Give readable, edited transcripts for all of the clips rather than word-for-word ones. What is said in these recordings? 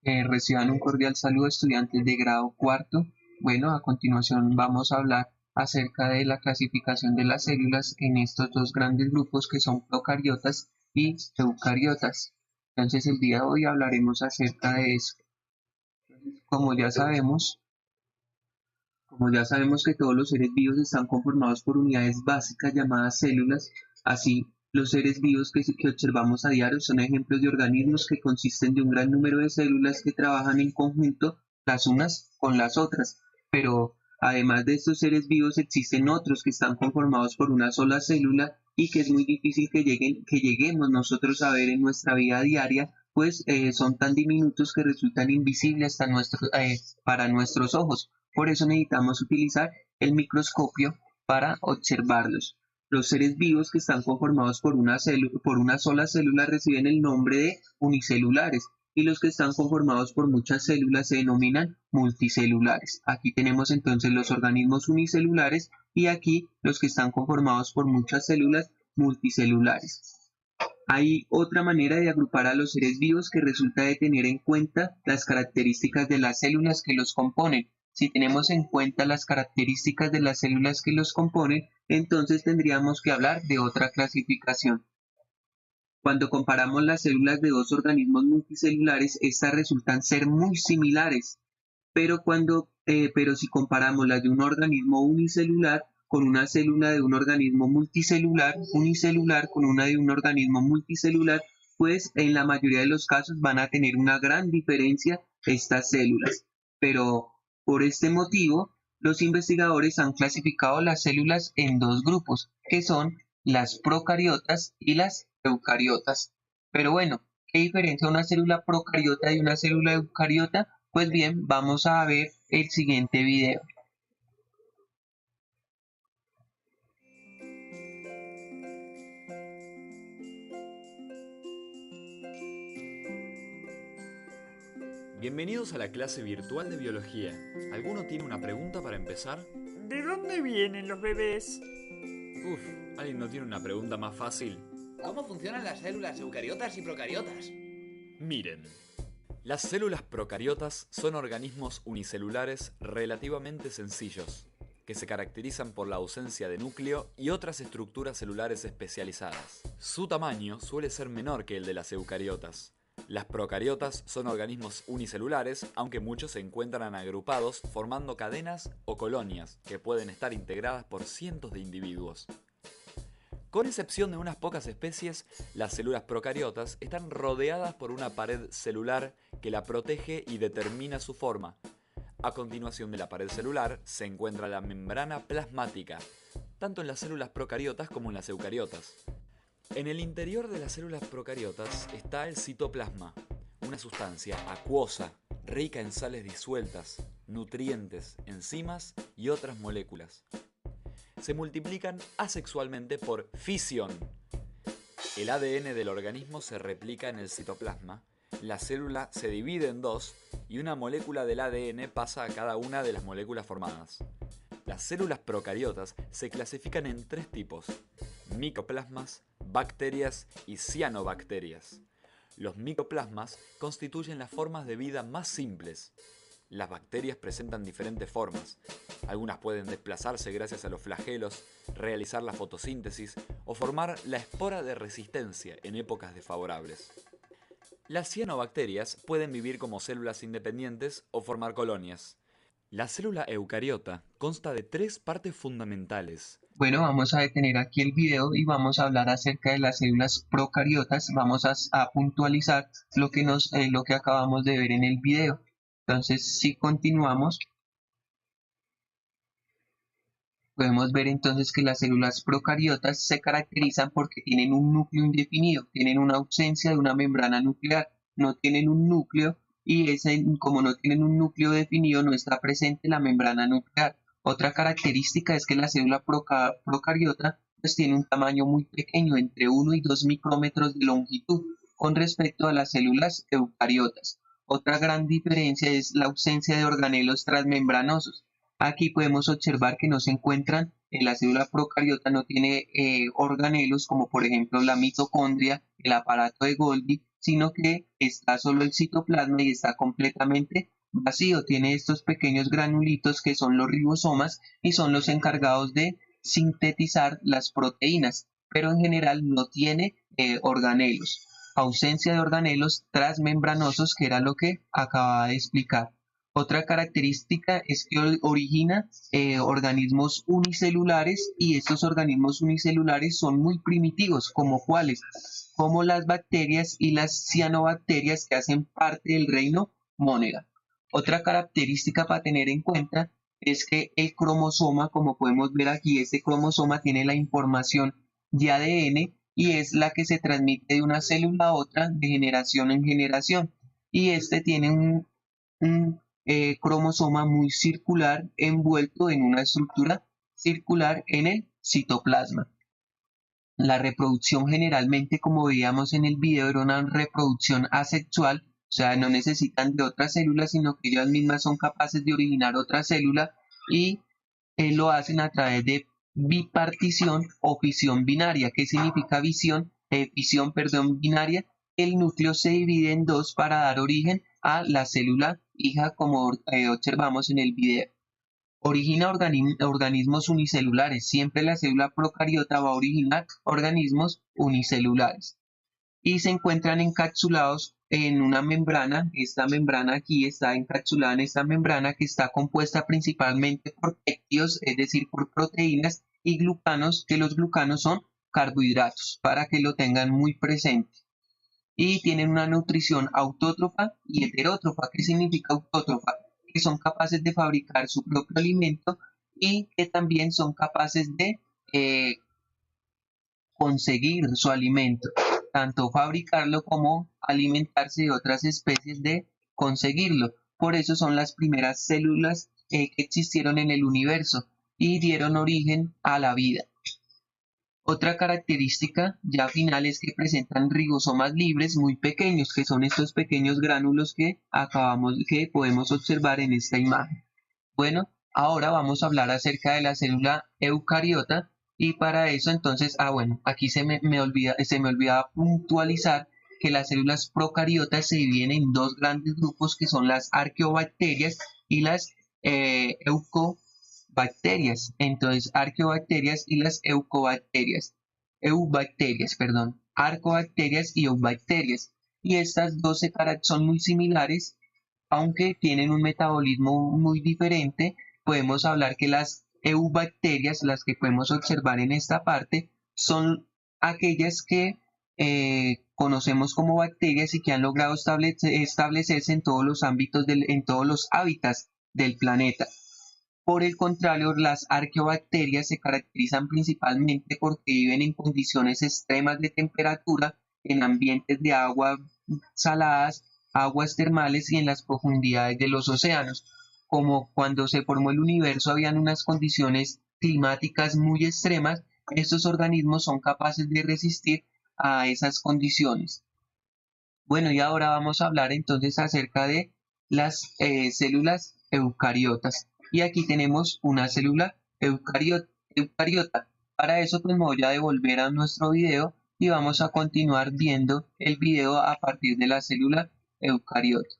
Reciban un cordial saludo estudiantes de grado cuarto. Bueno, a continuación vamos a hablar acerca de la clasificación de las células en estos dos grandes grupos que son procariotas y eucariotas. Entonces el día de hoy hablaremos acerca de eso. Como ya sabemos, Como ya sabemos que todos los seres vivos están conformados por unidades básicas llamadas células, así los seres vivos que observamos a diario son ejemplos de organismos que consisten de un gran número de células que trabajan en conjunto las unas con las otras. Pero además de estos seres vivos existen otros que están conformados por una sola célula y que es muy difícil que lleguemos nosotros a ver en nuestra vida diaria, pues son tan diminutos que resultan invisibles para nuestros ojos. Por eso necesitamos utilizar el microscopio para observarlos. Los seres vivos que están conformados por una sola célula reciben el nombre de unicelulares y los que están conformados por muchas células se denominan multicelulares. Aquí tenemos entonces los organismos unicelulares y aquí los que están conformados por muchas células multicelulares. Hay otra manera de agrupar a los seres vivos que resulta de tener en cuenta las características de las células que los componen. Si tenemos en cuenta las características de las células que los componen, entonces tendríamos que hablar de otra clasificación. Cuando comparamos las células de dos organismos multicelulares, estas resultan ser muy similares, pero si comparamos las de un organismo unicelular con una célula de un organismo multicelular, unicelular con una de un organismo multicelular, pues en la mayoría de los casos van a tener una gran diferencia estas células. Pero por este motivo, los investigadores han clasificado las células en dos grupos, que son las procariotas y las eucariotas. Pero bueno, ¿qué diferencia una célula procariota de una célula eucariota? Pues bien, vamos a ver el siguiente video. Bienvenidos a la clase virtual de biología. ¿Alguno tiene una pregunta para empezar? ¿De dónde vienen los bebés? Uf, ¿alguien no tiene una pregunta más fácil? ¿Cómo funcionan las células eucariotas y procariotas? Miren, las células procariotas son organismos unicelulares relativamente sencillos, que se caracterizan por la ausencia de núcleo y otras estructuras celulares especializadas. Su tamaño suele ser menor que el de las eucariotas. Las procariotas son organismos unicelulares, aunque muchos se encuentran agrupados formando cadenas o colonias que pueden estar integradas por cientos de individuos. Con excepción de unas pocas especies, las células procariotas están rodeadas por una pared celular que la protege y determina su forma. A continuación de la pared celular se encuentra la membrana plasmática, tanto en las células procariotas como en las eucariotas. En el interior de las células procariotas está el citoplasma, una sustancia acuosa, rica en sales disueltas, nutrientes, enzimas y otras moléculas. Se multiplican asexualmente por fisión. El ADN del organismo se replica en el citoplasma, la célula se divide en dos y una molécula del ADN pasa a cada una de las moléculas formadas. Las células procariotas se clasifican en tres tipos: micoplasmas, bacterias y cianobacterias. Los micoplasmas constituyen las formas de vida más simples. Las bacterias presentan diferentes formas. Algunas pueden desplazarse gracias a los flagelos, realizar la fotosíntesis o formar la espora de resistencia en épocas desfavorables. Las cianobacterias pueden vivir como células independientes o formar colonias. La célula eucariota consta de tres partes fundamentales. Bueno, vamos a detener aquí el video y vamos a hablar acerca de las células procariotas. Vamos a puntualizar lo que acabamos de ver en el video. Entonces, si continuamos, podemos ver entonces que las células procariotas se caracterizan porque tienen un núcleo indefinido, tienen una ausencia de una membrana nuclear, no tienen un núcleo y como no tienen un núcleo definido no está presente la membrana nuclear. Otra característica es que la célula procariota pues tiene un tamaño muy pequeño, entre 1 y 2 micrómetros de longitud, con respecto a las células eucariotas. Otra gran diferencia es la ausencia de organelos transmembranosos. Aquí podemos observar que no se encuentran en la célula procariota, no tiene organelos como por ejemplo la mitocondria, el aparato de Golgi, sino que está solo el citoplasma y está completamente vacío. Tiene estos pequeños granulitos que son los ribosomas y son los encargados de sintetizar las proteínas, pero en general no tiene organelos. Ausencia de organelos transmembranosos, que era lo que acababa de explicar. Otra característica es que origina organismos unicelulares, y estos organismos unicelulares son muy primitivos, como cuáles, como las bacterias y las cianobacterias, que hacen parte del reino Monera. Otra característica para tener en cuenta es que el cromosoma, como podemos ver aquí, este cromosoma tiene la información de ADN y es la que se transmite de una célula a otra de generación en generación. Y este tiene un cromosoma muy circular envuelto en una estructura circular en el citoplasma. La reproducción generalmente, como veíamos en el video, era una reproducción asexual, o sea, no necesitan de otras células, sino que ellas mismas son capaces de originar otra célula y lo hacen a través de bipartición o fisión binaria. ¿Qué significa fisión, binaria? El núcleo se divide en dos para dar origen a la célula hija, como observamos en el video. Origina organismos unicelulares. Siempre la célula procariota va a originar organismos unicelulares. Y se encuentran encapsulados en una membrana. Esta membrana aquí está encapsulada en esta membrana, que está compuesta principalmente por péptidos, es decir, por proteínas, y glucanos, que los glucanos son carbohidratos, para que lo tengan muy presente. Y tienen una nutrición autótrofa y heterótrofa. ¿Qué significa autótrofa? Que son capaces de fabricar su propio alimento y que también son capaces de conseguir su alimento, tanto fabricarlo como alimentarse de otras especies de conseguirlo. Por eso son las primeras células que existieron en el universo y dieron origen a la vida. Otra característica ya final es que presentan ribosomas libres muy pequeños, que son estos pequeños gránulos que podemos observar en esta imagen. Bueno, ahora vamos a hablar acerca de la célula eucariota, y para eso entonces, aquí se me olvidaba puntualizar que las células procariotas se dividen en dos grandes grupos, que son las arqueobacterias y las eubacterias. Entonces, arqueobacterias y las arcobacterias y eubacterias. Y estas dos son muy similares, aunque tienen un metabolismo muy diferente. Podemos hablar que las eubacterias, las que podemos observar en esta parte, son aquellas que conocemos como bacterias y que han logrado establecerse en todos los ámbitos, en todos los hábitats del planeta. Por el contrario, las arqueobacterias se caracterizan principalmente porque viven en condiciones extremas de temperatura, en ambientes de agua saladas, aguas termales y en las profundidades de los océanos. Como cuando se formó el universo habían unas condiciones climáticas muy extremas, estos organismos son capaces de resistir a esas condiciones. Bueno, y ahora vamos a hablar entonces acerca de las células eucariotas. Y aquí tenemos una célula eucariota. Para eso pues me voy a devolver a nuestro video y vamos a continuar viendo el video a partir de la célula eucariota.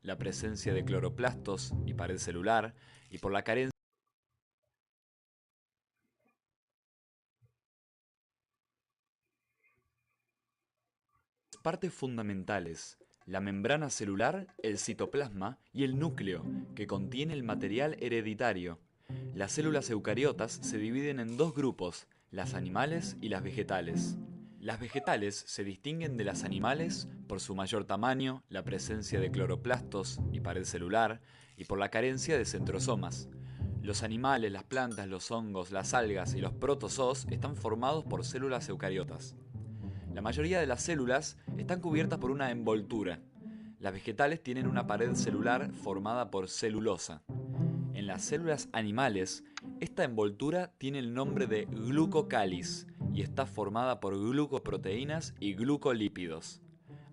La presencia de cloroplastos y pared celular, y por la carencia partes fundamentales: la membrana celular, el citoplasma y el núcleo, que contiene el material hereditario. Las células eucariotas se dividen en dos grupos, las animales y las vegetales. Las vegetales se distinguen de las animales por su mayor tamaño, la presencia de cloroplastos y pared celular, y por la carencia de centrosomas. Los animales, las plantas, los hongos, las algas y los protozoos están formados por células eucariotas. La mayoría de las células están cubiertas por una envoltura. Las vegetales tienen una pared celular formada por celulosa. En las células animales, esta envoltura tiene el nombre de glucocáliz y está formada por glucoproteínas y glucolípidos.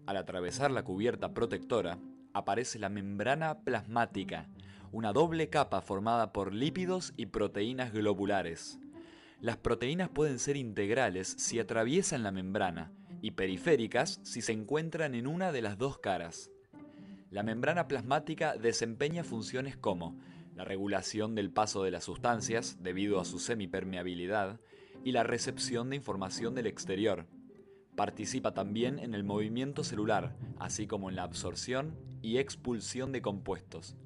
Al atravesar la cubierta protectora, aparece la membrana plasmática, una doble capa formada por lípidos y proteínas globulares. Las proteínas pueden ser integrales si atraviesan la membrana y periféricas si se encuentran en una de las dos caras. La membrana plasmática desempeña funciones como la regulación del paso de las sustancias debido a su semipermeabilidad y la recepción de información del exterior. Participa también en el movimiento celular, así como en la absorción y expulsión de compuestos.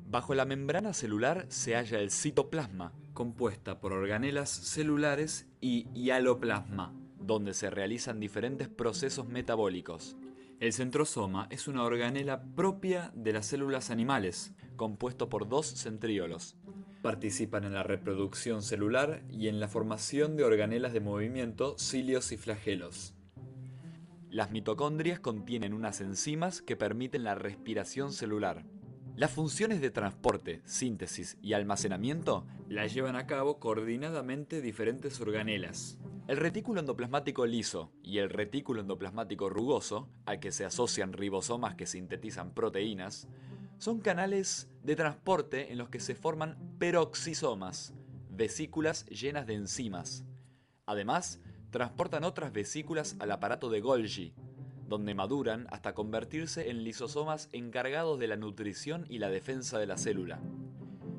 Bajo la membrana celular se halla el citoplasma, compuesta por organelas celulares y hialoplasma, donde se realizan diferentes procesos metabólicos. El centrosoma es una organela propia de las células animales, compuesto por dos centriolos. Participan en la reproducción celular y en la formación de organelas de movimiento, cilios y flagelos. Las mitocondrias contienen unas enzimas que permiten la respiración celular. Las funciones de transporte, síntesis y almacenamiento las llevan a cabo coordinadamente diferentes organelas. El retículo endoplasmático liso y el retículo endoplasmático rugoso, al que se asocian ribosomas que sintetizan proteínas, son canales de transporte en los que se forman peroxisomas, vesículas llenas de enzimas. Además, transportan otras vesículas al aparato de Golgi, donde maduran hasta convertirse en lisosomas encargados de la nutrición y la defensa de la célula.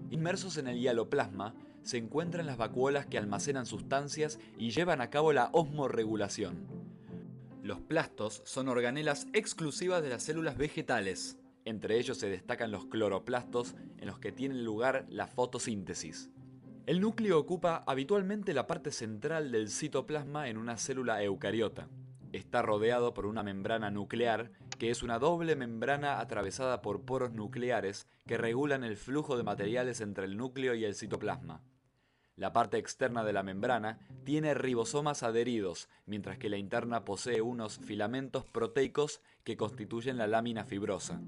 Inmersos en el hialoplasma se encuentran las vacuolas que almacenan sustancias y llevan a cabo la osmorregulación. Los plastos son organelas exclusivas de las células vegetales. Entre ellos se destacan los cloroplastos, en los que tiene lugar la fotosíntesis. El núcleo ocupa habitualmente la parte central del citoplasma en una célula eucariota. Está rodeado por una membrana nuclear, que es una doble membrana atravesada por poros nucleares que regulan el flujo de materiales entre el núcleo y el citoplasma. La parte externa de la membrana tiene ribosomas adheridos, mientras que la interna posee unos filamentos proteicos que constituyen la lámina fibrosa.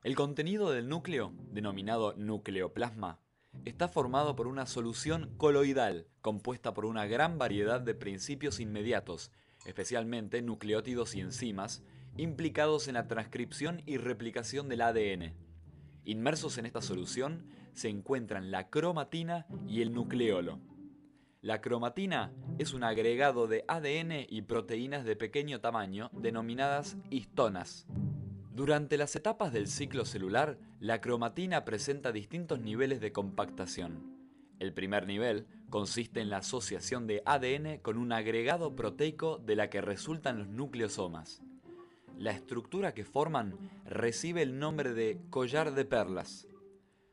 El contenido del núcleo, denominado nucleoplasma, está formado por una solución coloidal, compuesta por una gran variedad de principios inmediatos, especialmente nucleótidos y enzimas, implicados en la transcripción y replicación del ADN. Inmersos en esta solución se encuentran la cromatina y el nucleolo. La cromatina es un agregado de ADN y proteínas de pequeño tamaño denominadas histonas. Durante las etapas del ciclo celular, la cromatina presenta distintos niveles de compactación. El primer nivel consiste en la asociación de ADN con un agregado proteico de la que resultan los nucleosomas. La estructura que forman recibe el nombre de collar de perlas.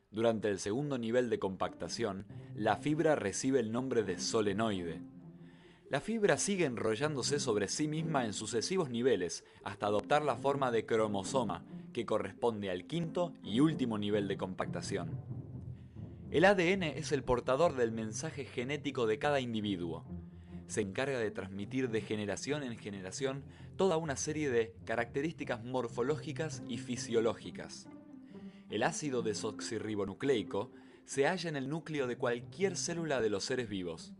Durante el segundo nivel de compactación, la fibra recibe el nombre de solenoide. La fibra sigue enrollándose sobre sí misma en sucesivos niveles hasta adoptar la forma de cromosoma, que corresponde al quinto y último nivel de compactación. El ADN es el portador del mensaje genético de cada individuo. Se encarga de transmitir de generación en generación toda una serie de características morfológicas y fisiológicas. El ácido desoxirribonucleico se halla en el núcleo de cualquier célula de los seres vivos.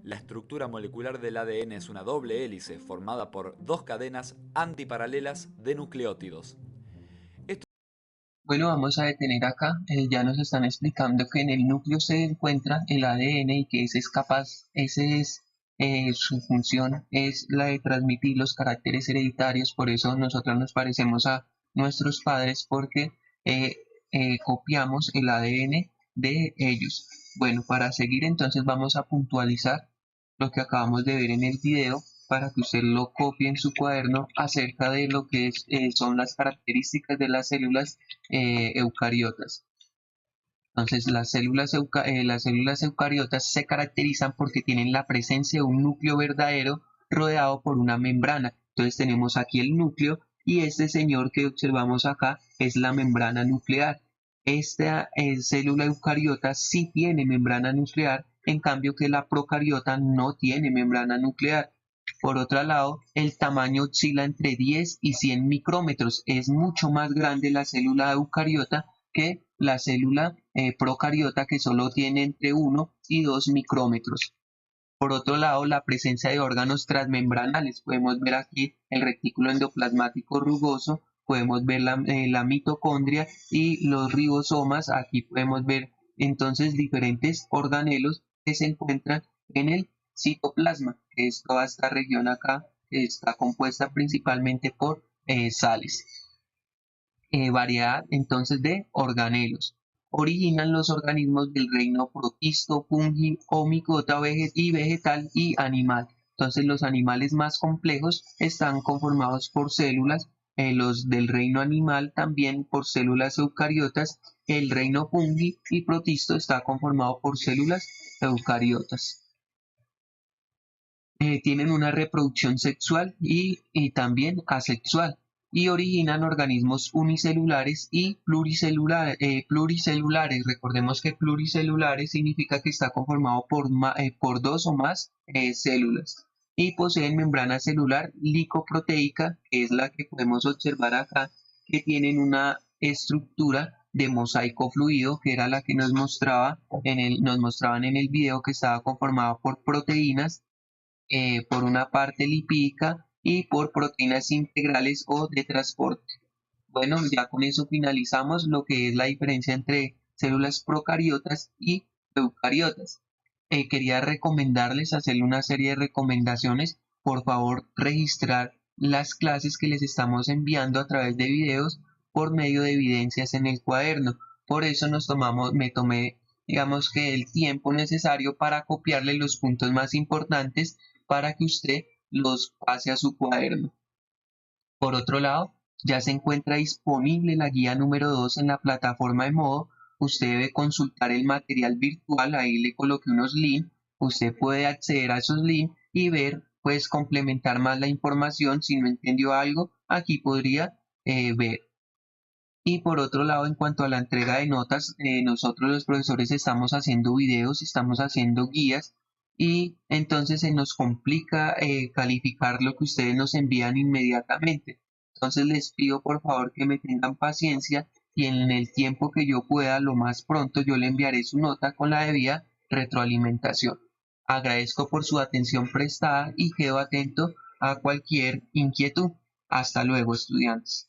La estructura molecular del ADN es una doble hélice formada por dos cadenas antiparalelas de nucleótidos. Bueno, vamos a detener acá. Ya nos están explicando que en el núcleo se encuentra el ADN y que ese es capaz, su función es la de transmitir los caracteres hereditarios. Por eso nosotros nos parecemos a nuestros padres, porque copiamos el ADN de ellos. Bueno, para seguir entonces vamos a puntualizar lo que acabamos de ver en el video, para que usted lo copie en su cuaderno acerca de lo que son las características de las células eucariotas. Entonces, las células eucariotas se caracterizan porque tienen la presencia de un núcleo verdadero rodeado por una membrana. Entonces, tenemos aquí el núcleo y este señor que observamos acá es la membrana nuclear. Esta célula eucariota sí tiene membrana nuclear, en cambio que la procariota no tiene membrana nuclear. Por otro lado, el tamaño oscila entre 10 y 100 micrómetros. Es mucho más grande la célula eucariota que la célula procariota, que solo tiene entre 1 y 2 micrómetros. Por otro lado, la presencia de órganos transmembranales. Podemos ver aquí el retículo endoplasmático rugoso, podemos ver la mitocondria y los ribosomas. Aquí podemos ver entonces diferentes organelos que se encuentran en el citoplasma, que es toda esta región acá, que está compuesta principalmente por sales. Variedad entonces de organelos. Originan los organismos del reino protisto, fungi o micota y vegetal y animal. Entonces los animales más complejos están conformados por células, los del reino animal también por células eucariotas, el reino fungi y protisto está conformado por células eucariotas. Tienen una reproducción sexual y también asexual y originan organismos unicelulares y pluricelulares. Recordemos que pluricelulares significa que está conformado por dos o más células y poseen membrana celular licoproteica, que es la que podemos observar acá, que tienen una estructura de mosaico fluido, que era la que nos mostraban en el video, que estaba conformada por proteínas, por una parte lipídica y por proteínas integrales o de transporte. Bueno, ya con eso finalizamos lo que es la diferencia entre células procariotas y eucariotas. Quería recomendarles, hacerle una serie de recomendaciones. Por favor, registrar las clases que les estamos enviando a través de videos por medio de evidencias en el cuaderno. Por eso me tomé, digamos que el tiempo necesario para copiarle los puntos más importantes para que usted los pase a su cuaderno. Por otro lado, ya se encuentra disponible la guía número 2 en la plataforma de Moodle. Usted debe consultar el material virtual, ahí le coloqué unos links, usted puede acceder a esos links y ver, pues complementar más la información. Si no entendió algo, aquí podría ver. Y por otro lado, en cuanto a la entrega de notas, nosotros los profesores estamos haciendo videos, estamos haciendo guías y entonces se nos complica calificar lo que ustedes nos envían inmediatamente. Entonces les pido por favor que me tengan paciencia y en el tiempo que yo pueda, lo más pronto, yo le enviaré su nota con la debida retroalimentación. Agradezco por su atención prestada y quedo atento a cualquier inquietud. Hasta luego, estudiantes.